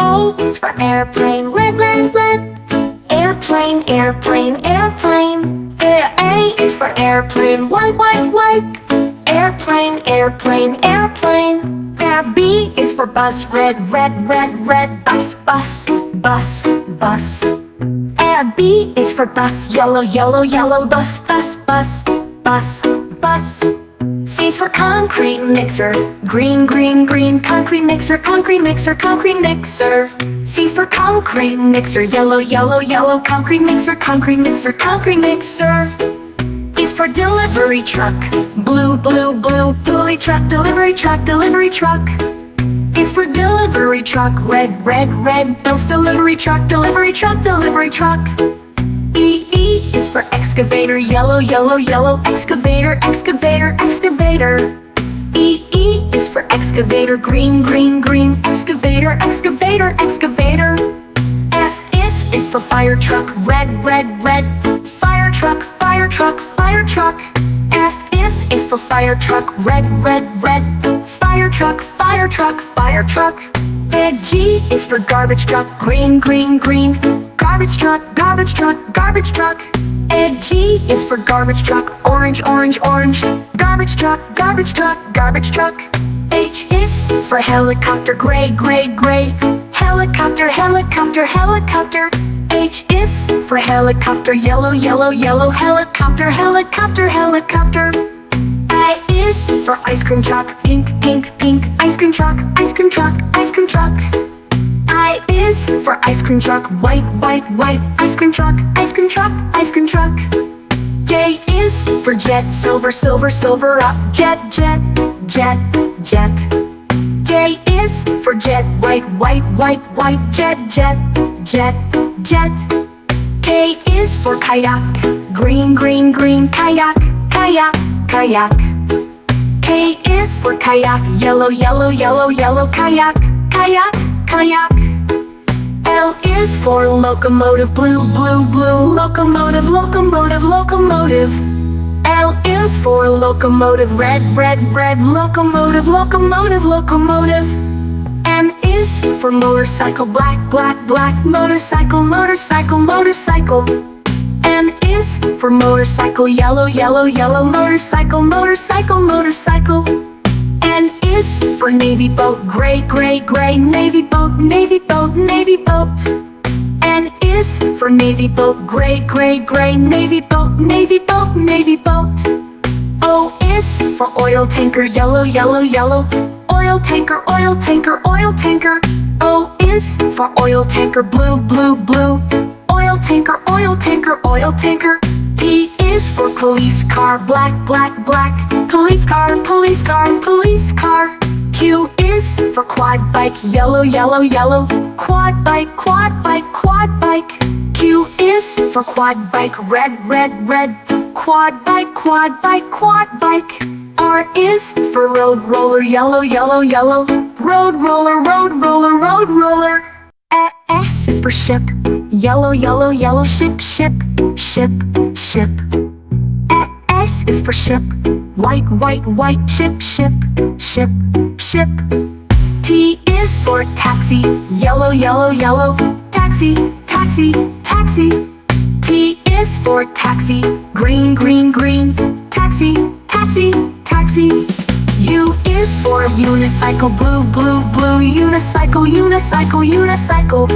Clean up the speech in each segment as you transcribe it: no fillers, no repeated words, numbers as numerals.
A is for airplane, red, red, red. Airplane, airplane, airplane. A is for airplane, white, white, white. Airplane, airplane, airplane. B is for bus, red, red, red, red. Bus, bus, bus, bus. B is for bus, yellow, yellow, yellow. Bus, bus, bus, bus, bus. C is for concrete mixer, green, green, green. Concrete mixer, concrete mixer, concrete mixer. C is for concrete mixer, yellow, yellow, yellow. Concrete mixer, concrete mixer, concrete mixer. E is for delivery truck, blue, blue, blue. Delivery truck, delivery truck, delivery truck. It's for delivery truck, red, red, red. Bus delivery truck, delivery truck, delivery truck. E is for excavator, yellow, yellow, yellow. Excavator, excavator, excavator. E is for excavator, green, green, green. Excavator, excavator, excavator. F is for fire truck, red, red, red. Fire truck, fire truck, fire truck. F is for fire truck, red, red, red. Fire truck, fire truck, fire truck. G is for garbage truck, green, green, green. Garbage truck, garbage truck, garbage truck. G is for garbage truck, orange, orange, orange. Garbage truck, garbage truck, garbage truck. H is for helicopter, gray, gray, gray. Helicopter, helicopter, helicopter. H is for helicopter, yellow, yellow, yellow. Helicopter, helicopter, helicopter. I is for ice cream truck, pink, pink, pink. Ice cream truck, ice cream truck, ice cream truck. I is for ice cream truck, white, white, white. Ice cream truck, ice cream truck, ice cream truck. J is for jet, silver, silver, silver up. Jet, jet, jet, jet. J is for jet, white, white, white, white. Jet, jet, jet, jet. K is for kayak, green, green, green. Kayak, kayak, kayak. K is for kayak, yellow, yellow, yellow, yellow. Kayak, kayak, kayak. L is for locomotive, blue, blue, blue. Locomotive, locomotive, locomotive. L is for locomotive, red, red, red. Locomotive, locomotive, locomotive. M is for motorcycle, black, black, black. Motorcycle, motorcycle, motorcycle. N is for motorcycle, yellow, yellow, yellow. Motorcycle, motorcycle, motorcycle. N is for navy boat, gray, gray, gray. Navy boat, navy boat, navy boat. N is for navy boat, gray, gray, gray. Navy boat, navy boat, navy boat. O is for oil tanker, yellow, yellow, yellow. Oil tanker, oil tanker, oil tanker. O is for oil tanker, blue, blue, blue. Oil tanker, oil tanker, oil tanker. P is for police car, black, black, black. Police car, police car, police car. Q is for quad bike, yellow, yellow, yellow. Quad bike, quad bike, quad bike. Q is for quad bike, red, red, red. Quad bike, quad bike, quad bike. R is for road roller, yellow, yellow, yellow. Road roller, road roller, road roller. S is for ship, yellow, yellow, yellow. Ship, ship, ship, ship. S is for ship, white, white, white. Ship, ship, ship, ship. T is for taxi, yellow, yellow, yellow. Taxi, taxi, taxi. T is for taxi, green, green, green. Taxi, taxi, taxi. U is for unicycle, blue, blue, blue. Unicycle, unicycle, unicycle.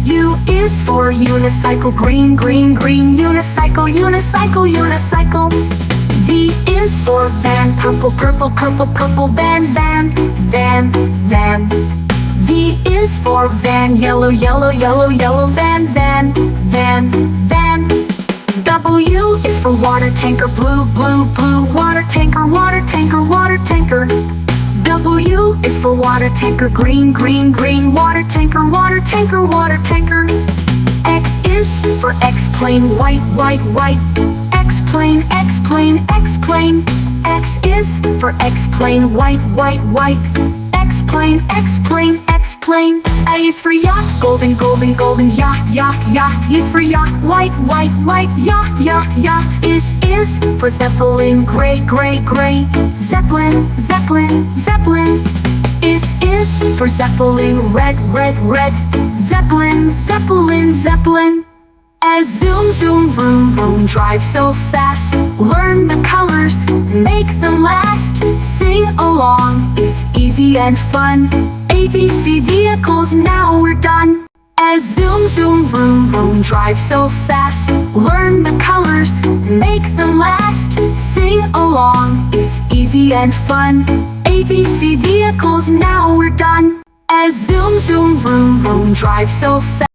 U is for unicycle, green, green, green. Unicycle, unicycle, unicycle. V is for van, purple, purple, purple, purple. Van, van, van, van. V is for van, yellow, yellow, yellow, yellow. Van, van, van, van. W is for water tanker, blue, blue, blue. Water tanker, water tanker, water tanker. W is for water tanker, green, green, green. Water tanker, water tanker, water tanker. X is for X-plane, white, white, white. X-plane, X-plane, X-plane. X is for X-plane, white, white, white. X-plane, X-plane, X-plane. A is for yacht, golden, golden, golden. Yacht, yacht, yacht. E is for yacht, white, white, white. Yacht, yacht, yacht. Is for zeppelin, gray, gray, gray. Zeppelin, zeppelin, zeppelin. Is for Zeppelin, red, red, red. Zeppelin, Zeppelin, Zeppelin. As zoom, zoom, vroom, vroom, drive so fast. Learn the colors, make them last. Sing along, it's easy and fun. ABC vehicles, now we're done. As zoom, zoom, vroom, vroom, drive so fast. Learn the colors, make them last. Sing along, it's easy and fun. ABC vehicles, now we're done. As zoom, zoom, vroom, vroom, drive so fast.